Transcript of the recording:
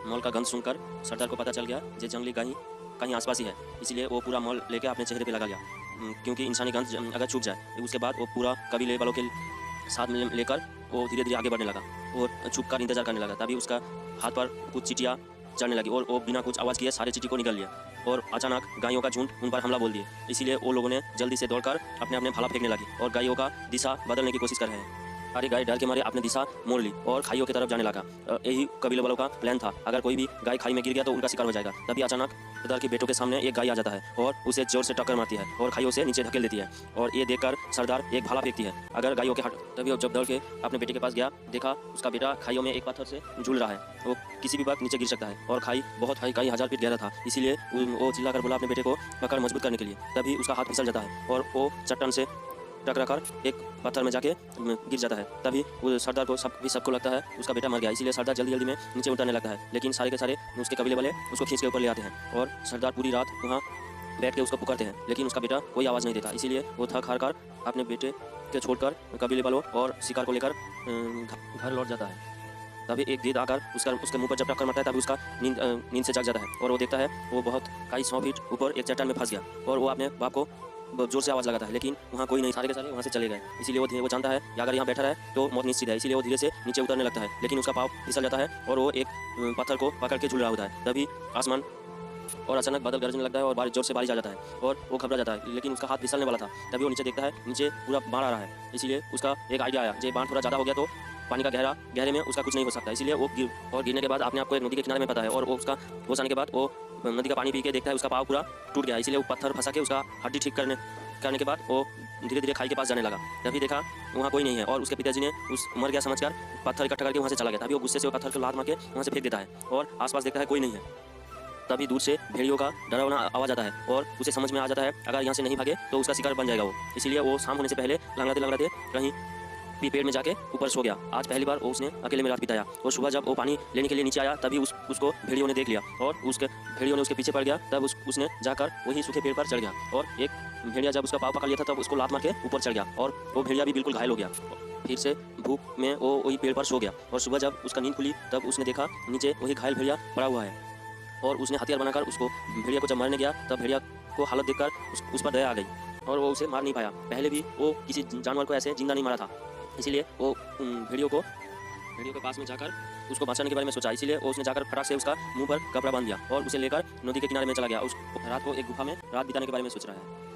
Mall का गंध सुनकर सरदार को पता चल गया ये जंगली गाय कहीं आसपास ही है, इसलिए वो पूरा मॉल लेके अपने चेहरे पे लगा लिया। क्योंकि इंसानी गंध अगर छूट जाए उसके बाद वो पूरा कबीले वालों के साथ में लेकर वो धीरे धीरे आगे बढ़ने लगा और छुप कर इंतजार करने लगा। तभी उसका हाथ पर कुछ चींटियाँ चढ़ने लगी और वो बिना कुछ आवाज़ किए सारे चींटी को निगल लिया और अचानक गायों का झुंड उन पर हमला बोल दिए। इसीलिए वो लोगों ने जल्दी से दौड़कर अपने अपने भाला फेंकने लगी और गायों का दिशा बदलने की कोशिश कर रहे हैं। सारी गाय डर के मारे अपने दिशा मोड़ ली और खाइयों की तरफ जाने लगा। यही कबीले वालों का प्लान था, अगर कोई भी गाय खाई में गिर गया तो उनका शिकार हो जाएगा। तभी अचानक सरदार के बेटों के सामने एक गाय आ जाता है और उसे जोर से टक्कर मारती है और खाइयों से नीचे धकेल देती है और ये देखकर सरदार एक भाला फेंकती है अगर गायों के हट। तभी वो जब दौड़ के अपने बेटे के पास गया, देखा उसका बेटा खाइयों में एक पत्थर से झूल रहा है, वो किसी भी वक्त नीचे गिर सकता है और खाई बहुत कई हजार फीट गहरा था। इसीलिए वो चिल्लाकर बोला अपने बेटे को पकड़ मजबूत करने के लिए। तभी उसका हाथ फिसल जाता है और वो चट्टान से टकराकर एक पत्थर में जाके गिर जाता है। तभी वो सरदार को सबको लगता है उसका बेटा मर गया, इसीलिए सरदार जल्दी जल्दी में नीचे उतरने लगता है। लेकिन सारे के सारे उसके कबीले वाले उसको खींच के ऊपर ले आते हैं और सरदार पूरी रात वहाँ बैठ के उसको पुकारते हैं, लेकिन उसका बेटा कोई आवाज़ नहीं देता। इसीलिए वो थक हार कर अपने बेटे के छोड़कर कबीले वालों और शिकार को लेकर घर लौट जाता है। तभी एक गिद्ध आकर उसके मुंह पर जब टक्कर मारता है तभी उसका नींद से जग जाता है और वो देखता है वो बहुत कई 100 फीट ऊपर एक चट्टान में फंस गया और वो अपने बाप को जोर से आवाज़ लगाता है, लेकिन वहाँ कोई नहीं, सारे के सारे वहाँ से चले गए। इसीलिए वो जानता है कि अगर यहाँ बैठा रहे तो मौत निश्चित है। इसीलिए वो धीरे से नीचे उतरने लगता है, लेकिन उसका पाँव फिसल जाता है और वो एक पत्थर को पकड़ के झूल रहा होता है। तभी आसमान और अचानक बादल गरजने लगता है और जोर से बारिश आ जाता है और वो घबरा जाता है, लेकिन उसका हाथ फिसलने वाला था। तभी वो नीचे देखता है नीचे पूरा बाढ़ आ रहा है। इसीलिए उसका एक आइडिया आया, जो बाढ़ थोड़ा ज़्यादा हो गया तो पानी का गहरे में उसका कुछ नहीं हो सकता। इसीलिए वो गिरने के बाद अपने आप को एक नदी के किनारे में पता है और वो उसका होश आने के बाद वो नदी का पानी पी के देखता है उसका पाँव पूरा टूट गया। इसीलिए वो पत्थर फंसा के उसका हड्डी ठीक करने के बाद वो धीरे धीरे खाई के पास जाने लगा। तभी देखा वहाँ कोई नहीं है और उसके पिताजी ने उस मर गया समझकर पत्थर इकट्ठा करके वहाँ से चला गया। तभी वो गुस्से से वो पत्थर को लात मार के वहाँ से फेंक देता है और आसपास देखता है कोई नहीं है। तभी दूर से भेड़ियों का डरावना आवाज़ आता है और उसे समझ में आ जाता है अगर यहाँ से नहीं भागे तो उसका शिकार बन जाएगा वो। इसीलिए वो शाम होने से पहले लंगड़ाते कहीं भी पेड़ में जाके ऊपर सो गया। आज पहली बार उसने अकेले में रात बिताया और सुबह जब वो पानी लेने के लिए नीचे आया तभी उसको भेड़ियों ने देख लिया और भेड़ियों ने उसके पीछे पड़ गया। तब उसने जाकर वही सूखे पेड़ पर चढ़ गया और एक भेड़िया जब उसका पाँव पकड़ लिया था तब उसको लात मार के ऊपर चढ़ गया और वो भेड़िया भी बिल्कुल घायल हो गया। फिर से भूख में वो वही पेड़ पर सो गया और सुबह जब उसका नींद खुली तब उसने देखा नीचे वही घायल भेड़िया पड़ा हुआ है और उसने हथियार बनाकर उसको भेड़िया को जब मारने गया तब भेड़िया को हालत देखकर उस पर दया आ गई और वो उसे मार नहीं पाया। पहले भी वो किसी जानवर को ऐसे जिंदा नहीं मारा था, इसीलिए वो भेड़ियों के पास में जाकर उसको बचाने के बारे में सोचा। इसीलिए वो उसने जाकर फटाक से उसका मुंह पर कपड़ा बांध दिया और उसे लेकर नदी के किनारे में चला गया। उस रात को एक गुफा में रात बिताने के बारे में सोच रहा है।